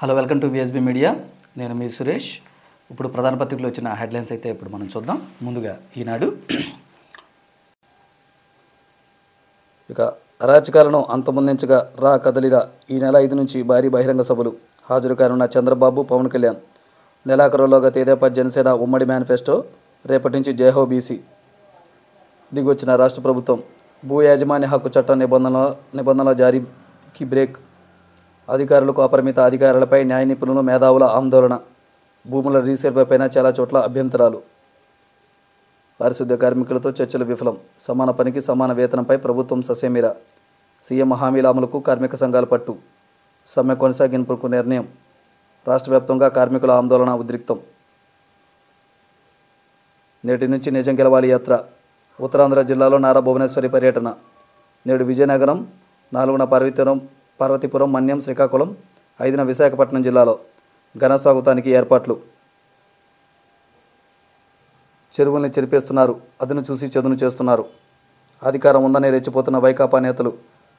Hello, welcome to VSB media. నేను మీ సురేష్. ఇప్పుడు ప్రధాన పత్రికలో వచ్చిన హెడ్లైన్స్ అయితే ఇప్పుడు మనం చూద్దాం. ముందుగా ఈనాడు. ఇక అరాచకాలను అంతమొందించగా కదలిరా. ఈ నెల 5 నుంచి భారీ బహిరంగ సభలు. హాజరు కానున్న చంద్రబాబు, పవన్ కళ్యాణ్. నెలాఖరులోగా తేదేపా జనసేన ఉమ్మడి మేనిఫెస్టో. రేపటి నుంచి జయహో బీసీ. దిగొచ్చిన రాష్ట్ర ప్రభుత్వం. భూ యాజమాన్య హక్కు చట్టం నిబంధనల జారీకి బ్రేక్. అధికారులకు అపరిమిత అధికారులపై న్యాయ నిపుణులు, మేధావుల ఆందోళన. భూముల రీసర్వేపైన చాలా చోట్ల అభ్యంతరాలు. పారిశుద్ధ్య కార్మికులతో చర్చలు విఫలం. సమాన పనికి సమాన వేతనంపై ప్రభుత్వం ససేమిరా. సీఎం హామీల అమలుకు కార్మిక సంఘాల పట్టు. సమ్మె కొనసాగింపుకు నిర్ణయం. రాష్ట్ర వ్యాప్తంగా కార్మికుల ఆందోళన ఉద్రిక్తం. నేటి నుంచి నిజం గెలవాలి యాత్ర. ఉత్తరాంధ్ర జిల్లాలో నారా భువనేశ్వరి పర్యటన. నేడు విజయనగరం, 4న పార్వతీపురం, మన్యం, శ్రీకాకుళం, 5న విశాఖపట్నం జిల్లాలో ఘన స్వాగతానికి ఏర్పాట్లు. చెరువుల్ని చెరిపేస్తున్నారు, అదును చూసి చదును చేస్తున్నారు. అధికారం ఉందని రెచ్చిపోతున్న వైకాపా నేతలు,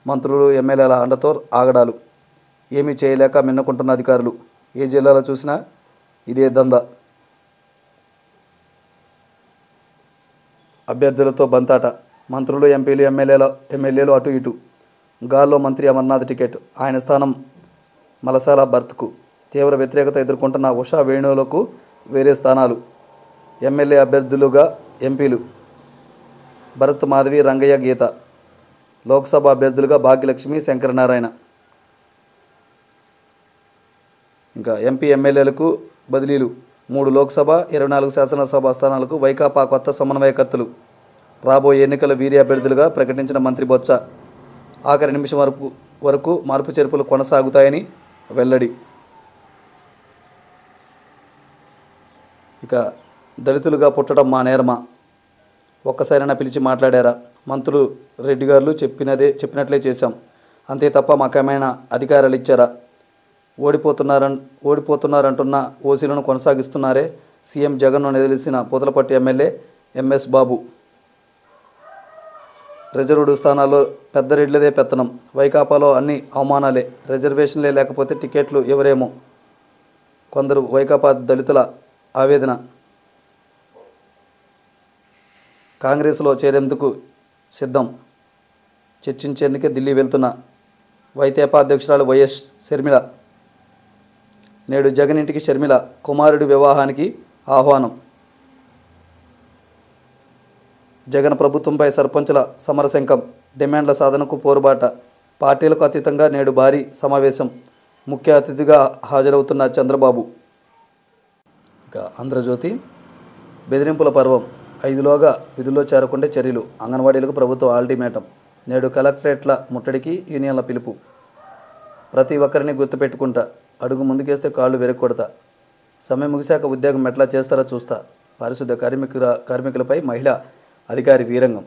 మంత్రులు, ఎమ్మెల్యేల అండతో ఆగడాలు. ఏమీ చేయలేక మిన్నకుంటున్న అధికారులు. ఏ జిల్లాలో చూసినా ఇదే దందా. అభ్యర్థులతో బంతాట. మంత్రులు, ఎంపీలు, ఎమ్మెల్యేలు అటు ఇటు. గాల్లో మంత్రి అమర్నాథ్ టికెట్. ఆయన స్థానం మలసాల భర్త్కు. తీవ్ర వ్యతిరేకత ఎదుర్కొంటున్న ఉషా వేణువులకు వేరే స్థానాలు. ఎమ్మెల్యే అభ్యర్థులుగా ఎంపీలు భరత్, మాధవి, రంగయ్య, గీత. లోక్సభ అభ్యర్థులుగా భాగ్యలక్ష్మి, శంకరనారాయణ. ఇంకా ఎంపీ, ఎమ్మెల్యేలకు బదిలీలు. 3 లోక్సభ, 24 శాసనసభ స్థానాలకు వైకాపా కొత్త సమన్వయకర్తలు. రాబోయే ఎన్నికల వీరి అభ్యర్థులుగా ప్రకటించిన మంత్రి బొత్స. ఆఖరి నిమిషం వరకు మార్పు చేర్పులు కొనసాగుతాయని వెల్లడి. ఇక దళితులుగా పుట్టడం మా నేరమా? ఒక్కసారైనా పిలిచి మాట్లాడారా? మంత్రులు, రెడ్డి గారు చెప్పినట్లే చేశాం, అంతే తప్ప మాకేమైనా అధికారాలు ఇచ్చారా? ఓడిపోతున్నారంటున్న ఓసీలను కొనసాగిస్తున్నారే. సీఎం జగన్ను నిలదీసిన పూతలపట్టు ఎమ్మెల్యే ఎంఎస్ బాబు. రిజర్వ్డ్ స్థానాల్లో పెద్ద రెడ్లదే పెత్తనం. వైకాపాలో అన్ని అవమానాలే. రిజర్వేషన్లే లేకపోతే టికెట్లు ఎవరేమో. కొందరు వైకాపా దళితుల ఆవేదన. కాంగ్రెస్లో చేరేందుకు సిద్ధం. చర్చించేందుకే ఢిల్లీ వెళ్తున్న వైతేపా అధ్యక్షురాలు వైఎస్ షర్మిల. నేడు జగన్ ఇంటికి షర్మిల కుమారుడి వివాహానికి ఆహ్వానం. జగన్ ప్రభుత్వంపై సర్పంచుల సమరశంఖం. డిమాండ్ల సాధనకు పోరుబాట. పార్టీలకు అతీతంగా నేడు భారీ సమావేశం. ముఖ్య అతిథిగా హాజరవుతున్న చంద్రబాబు. ఇక ఆంధ్రజ్యోతి. బెదిరింపుల పర్వం. 5లోగా విధుల్లో చేరకుంటే చర్యలు. అంగన్వాడీలకు ప్రభుత్వం అల్టిమేటం. నేడు కలెక్టరేట్ల ముట్టడికి యూనియన్ల పిలుపు. ప్రతి ఒక్కరిని గుర్తుపెట్టుకుంటా. అడుగు ముందుకేస్తే కాళ్ళు వెరక్కొడతా. సమ్మె ముగిశాక ఉద్యోగం ఎట్లా చేస్తారో చూస్తా. పారిశుద్ధ్య కార్మికులపై మహిళా అధికారి వీరంగం.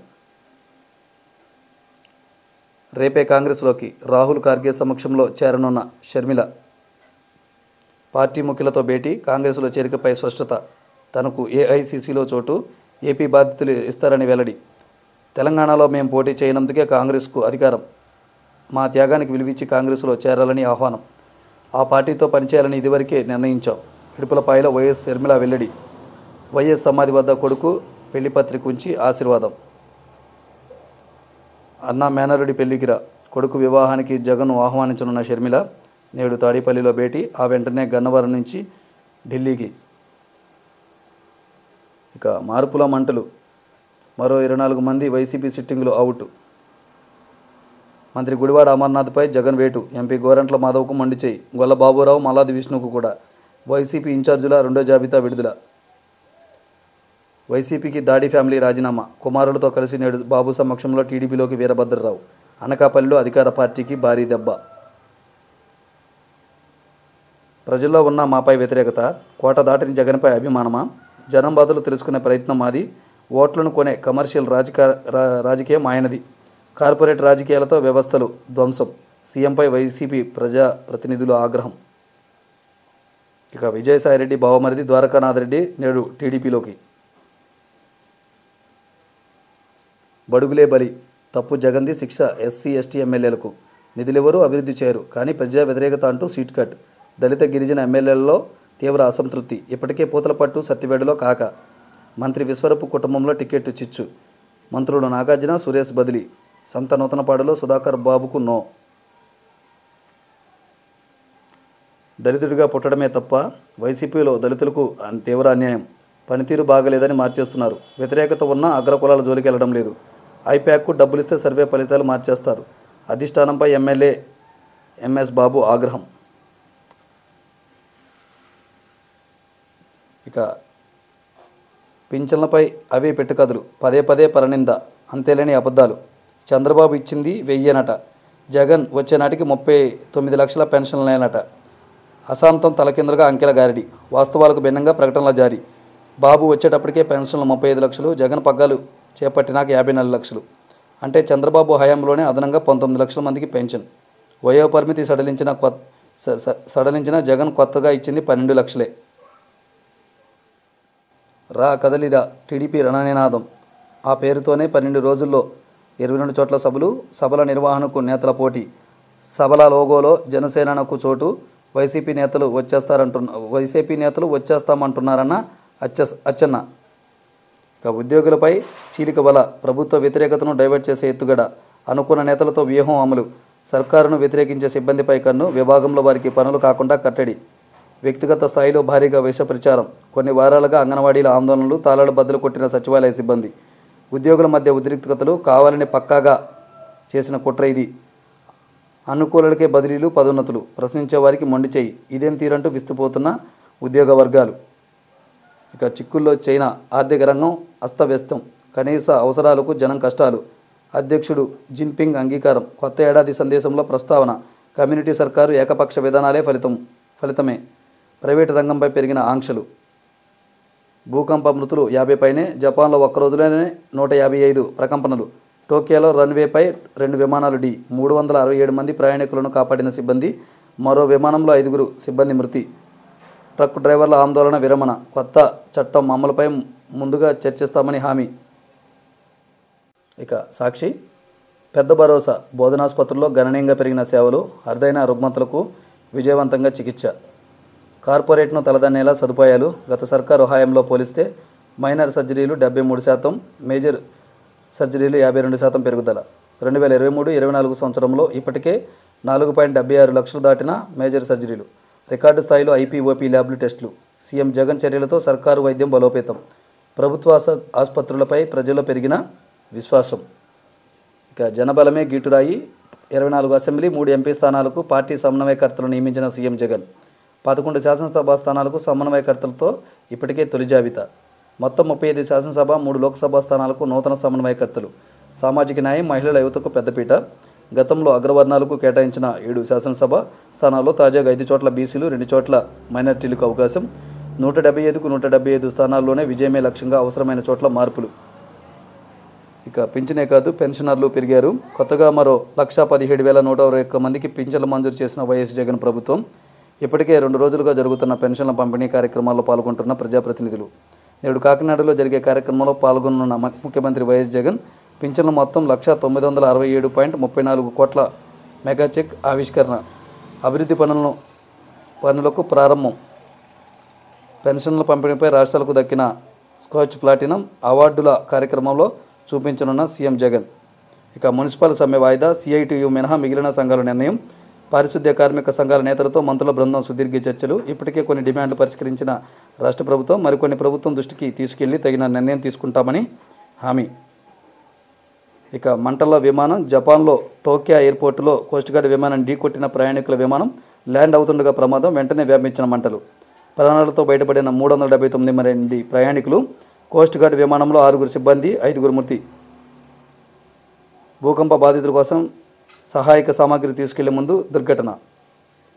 రేపే కాంగ్రెస్లోకి రాహుల్ ఖార్గే సమక్షంలో చేరనున్న షర్మిల. పార్టీ ముఖ్యులతో భేటీ. కాంగ్రెస్లో చేరికపై స్పష్టత. తనకు ఏఐసీసీలో చోటు, ఏపీ బాధ్యతలు ఇస్తారని వెల్లడి. తెలంగాణలో మేం పోటీ చేయనందుకే కాంగ్రెస్కు అధికారం. మా త్యాగానికి విలువిచ్చి కాంగ్రెస్లో చేరాలని ఆహ్వానం. ఆ పార్టీతో పనిచేయాలని ఇదివరకే నిర్ణయించాం. ఇడుపులపాయలో వైఎస్ షర్మిల వెల్లడి. వైఎస్ సమాధి వద్ద కొడుకు పెళ్లి పత్రిక ఉంచి ఆశీర్వాదం. అన్న మేనరుడి పెళ్లికిరా. కొడుకు వివాహానికి జగన్ను ఆహ్వానించనున్న షర్మిల. నేడు తాడేపల్లిలో భేటీ. ఆ వెంటనే గన్నవరం నుంచి ఢిల్లీకి. ఇక మార్పుల మంటలు. మరో 24 మంది వైసీపీ సిట్టింగులు అవుట్. మంత్రి గుడివాడ అమర్నాథ్పై జగన్ వేటు. ఎంపీ గోరంట్ల మాధవ్కు మండిచేయి. గొల్ల బాబురావు, మల్లాది విష్ణుకు కూడా. వైసీపీ ఇన్ఛార్జీల 2వ జాబితా విడుదల. వైసీపీకి దాడి ఫ్యామిలీ రాజీనామా. కుమారులతో కలిసి నేడు బాబు సమక్షంలో టీడీపీలోకి వీరభద్రరావు. అనకాపల్లిలో అధికార పార్టీకి భారీ దెబ్బ. ప్రజల్లో ఉన్న మాపై వ్యతిరేకత. కోట దాటిన జగన్పై అభిమానమా? జనం బాధలు తెలుసుకునే ప్రయత్నం మాది. ఓట్లను కొనే కమర్షియల్ రాజకీయం ఆయనది. కార్పొరేట్ రాజకీయాలతో వ్యవస్థలు ధ్వంసం. సీఎంపై వైసీపీ ప్రజాప్రతినిధుల ఆగ్రహం. ఇక విజయసాయిరెడ్డి బావమరిది ద్వారకానాథ్ రెడ్డి నేడు టీడీపీలోకి. బడుగులే బలి. తప్పు జగన్ది, శిక్ష ఎస్సీ ఎస్టీ ఎమ్మెల్యేలకు. నిధులెవరూ అభివృద్ధి చేయరు, కానీ ప్రజా వ్యతిరేకత అంటూ సీట్ కట్. దళిత గిరిజన ఎమ్మెల్యేలలో తీవ్ర అసంతృప్తి. ఇప్పటికే పూతలపట్టు సత్తివేడులో కాక, మంత్రి విశ్వరూప్ కుటుంబంలో టికెట్ చిచ్చు. మంత్రులు నాగార్జున, సురేష్ బదిలీ. సంత నూతనపాడులో సుధాకర్ బాబుకు నో. దళితుడిగా పుట్టడమే తప్ప వైసీపీలో దళితులకు తీవ్ర అన్యాయం. పనితీరు బాగలేదని మార్చేస్తున్నారు. వ్యతిరేకత ఉన్న అగ్రకులాల జోలికి వెళ్ళడం లేదు. ఐప్యాక్కు డబ్బులిస్తే సర్వే ఫలితాలు మార్చేస్తారు. అధిష్టానంపై ఎమ్మెల్యే ఎంఎస్ బాబు ఆగ్రహం. ఇక పింఛన్లపై అవి పెట్టుకథలు, పదే పదే పరనింద, అంతేలేని అబద్ధాలు. చంద్రబాబు ఇచ్చింది 1000నట. జగన్ వచ్చే నాటికి 39 లక్షల పెన్షన్లేనట. అశాంతం తలకిందులుగా అంకెల గారిడి. వాస్తవాలకు భిన్నంగా ప్రకటనల జారీ. బాబు వచ్చేటప్పటికే పెన్షన్లు 35 లక్షలు, జగన్ పగ్గాలు చేపట్టినాక 54 లక్షలు. అంటే చంద్రబాబు హయాంలోనే అదనంగా 19 లక్షల మందికి పెన్షన్. వయోపరిమితి సడలించిన జగన్ కొత్తగా ఇచ్చింది 12 లక్షలే. రా కదలిరా టీడీపీ రణనినాదం. ఆ పేరుతోనే 12 రోజుల్లో 22 చోట్ల సభలు, సభల నిర్వహణకు నేతల పోటీ. సభల లోగోలో జనసేనకు చోటు. వైసీపీ నేతలు వచ్చేస్తామంటున్నారన్న అచ్చెన్న. ఇక ఉద్యోగులపై చీలిక వల, ప్రభుత్వ వ్యతిరేకతను డైవర్ట్ చేసే ఎత్తుగడ. అనుకున్న నేతలతో వ్యూహం అమలు. సర్కారును వ్యతిరేకించే సిబ్బందిపై కన్ను. విభాగంలో వారికి పనులు కాకుండా కట్టడి. వ్యక్తిగత స్థాయిలో భారీగా విష ప్రచారం. కొన్ని వారాలుగా అంగన్వాడీల ఆందోళనలు, తాళాలు బద్దలు కొట్టిన సచివాలయ సిబ్బంది. ఉద్యోగుల మధ్య ఉద్రిక్తతలు, కావాలని పక్కాగా చేసిన కుట్ర ఇది. అనుకూలకే బదిలీలు, పదోన్నతులు. ప్రశ్నించే వారికి మొండి చేయి. ఇదేం తీరంటూ విస్తుపోతున్న ఉద్యోగ వర్గాలు. ఇక చిక్కుల్లో చైనా. ఆర్థిక రంగం అస్తవ్యస్తం. కనీస అవసరాలకు జనం కష్టాలు. అధ్యక్షుడు జిన్పింగ్ అంగీకారం. కొత్త ఏడాది సందేశంలో ప్రస్తావన. కమ్యూనిటీ సర్కారు ఏకపక్ష విధానాలే ఫలితమే. ప్రైవేటు రంగంపై పెరిగిన ఆంక్షలు. భూకంప మృతులు 50 పైనే. జపాన్లో ఒక్క రోజులోనే 155 ప్రకంపనలు. టోక్యోలో రన్వేపై 2 విమానాలు ఢీ. 367 మంది ప్రయాణికులను కాపాడిన సిబ్బంది. మరో విమానంలో 5 సిబ్బంది మృతి. ట్రక్ డ్రైవర్ల ఆందోళన విరమణ. కొత్త చట్టం అమలుపై ముందుగా చర్చిస్తామని హామీ. ఇక సాక్షి. పెద్ద భరోసా. బోధనాసుపత్రుల్లో గణనీయంగా పెరిగిన సేవలు. అరుదైన రుగ్మతలకు విజయవంతంగా చికిత్స. కార్పొరేట్ను తలదన్నేలా సదుపాయాలు. గత సర్కారు హయాంలో పోలిస్తే మైనర్ సర్జరీలు 73%, మేజర్ సర్జరీలు 52% పెరుగుదల. 2023-24 సంవత్సరంలో ఇప్పటికే 4.76 లక్షలు దాటిన మేజర్ సర్జరీలు. రికార్డు స్థాయిలో ఐపీఓపీ ల్యాబ్లు టెస్టులు. సీఎం జగన్ చర్యలతో సర్కారు వైద్యం బలోపేతం. ప్రభుత్వ ఆసుపత్రులపై ప్రజల్లో పెరిగిన విశ్వాసం. ఇక జనబలమే గీటురాయి. 24 అసెంబ్లీ, 3 ఎంపీ స్థానాలకు పార్టీ సమన్వయకర్తలు నియమించిన సీఎం జగన్. 11 శాసనసభ స్థానాలకు సమన్వయకర్తలతో ఇప్పటికే తొలి జాబితా. మొత్తం 35 శాసనసభ, 3 లోక్సభ స్థానాలకు నూతన సమన్వయకర్తలు. సామాజిక న్యాయం, మహిళల యువతకు పెద్దపీట. గతంలో అగ్రవర్ణాలకు కేటాయించిన 7 శాసనసభ స్థానాల్లో తాజాగా 5 చోట్ల బీసీలు, 2 చోట్ల మైనార్టీలకు అవకాశం. 175కు 175 స్థానాల్లోనే విజయమే లక్ష్యంగా అవసరమైన చోట్ల మార్పులు. ఇక పింఛనే కాదు, పెన్షనర్లు పెరిగారు. కొత్తగా మరో 1,17,121 మందికి పింఛన్లు మంజూరు చేసిన వైఎస్ జగన్ ప్రభుత్వం. ఇప్పటికే 2 రోజులుగా జరుగుతున్న పెన్షన్ల పంపిణీ కార్యక్రమాల్లో పాల్గొంటున్న ప్రజాప్రతినిధులు. నేడు కాకినాడలో జరిగే కార్యక్రమంలో పాల్గొన్న ముఖ్యమంత్రి వైఎస్ జగన్ పింఛన్లు మొత్తం 1,967.34 కోట్ల మెగా చెక్ ఆవిష్కరణ. అభివృద్ధి పనులకు ప్రారంభం. పెన్షన్ల పంపిణీపై రాష్ట్రాలకు దక్కిన స్కాచ్ ప్లాటినం అవార్డుల కార్యక్రమంలో చూపించనున్న సీఎం జగన్. ఇక మున్సిపల్ సమ్మె వాయిదా. సిఐటియు మినహా మిగిలిన సంఘాల నిర్ణయం. పారిశుద్ధ్య కార్మిక సంఘాల నేతలతో మంత్రుల బృందం సుదీర్ఘ చర్చలు. ఇప్పటికే కొన్ని డిమాండ్లు పరిష్కరించిన రాష్ట్ర ప్రభుత్వం మరికొన్ని ప్రభుత్వం దృష్టికి తీసుకెళ్లి తగిన నిర్ణయం తీసుకుంటామని హామీ. ఇక మంటల్లో విమానం. జపాన్లో టోక్యో ఎయిర్పోర్టులో కోస్ట్గార్డ్ విమానం ఢీకొట్టిన ప్రయాణికుల విమానం ల్యాండ్ అవుతుండగా ప్రమాదం. వెంటనే వ్యాపించిన మంటలు. ప్రాణాలతో బయటపడిన 379 మంది ప్రయాణికులు. కోస్ట్గార్డ్ విమానంలో 6 సిబ్బంది, 5 మృతి. భూకంప బాధితుల కోసం సహాయక సామాగ్రి తీసుకెళ్లే ముందు దుర్ఘటన.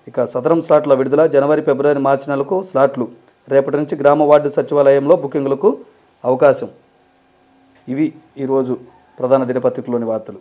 ఇక సదరం స్లాట్ల విడుదల. జనవరి, ఫిబ్రవరి, మార్చి నెలకు స్లాట్లు. రేపటి నుంచి గ్రామ వార్డు సచివాలయంలో బుకింగులకు అవకాశం. ఇవి ఈరోజు ప్రధాన దినపత్రికలోని వార్తలు.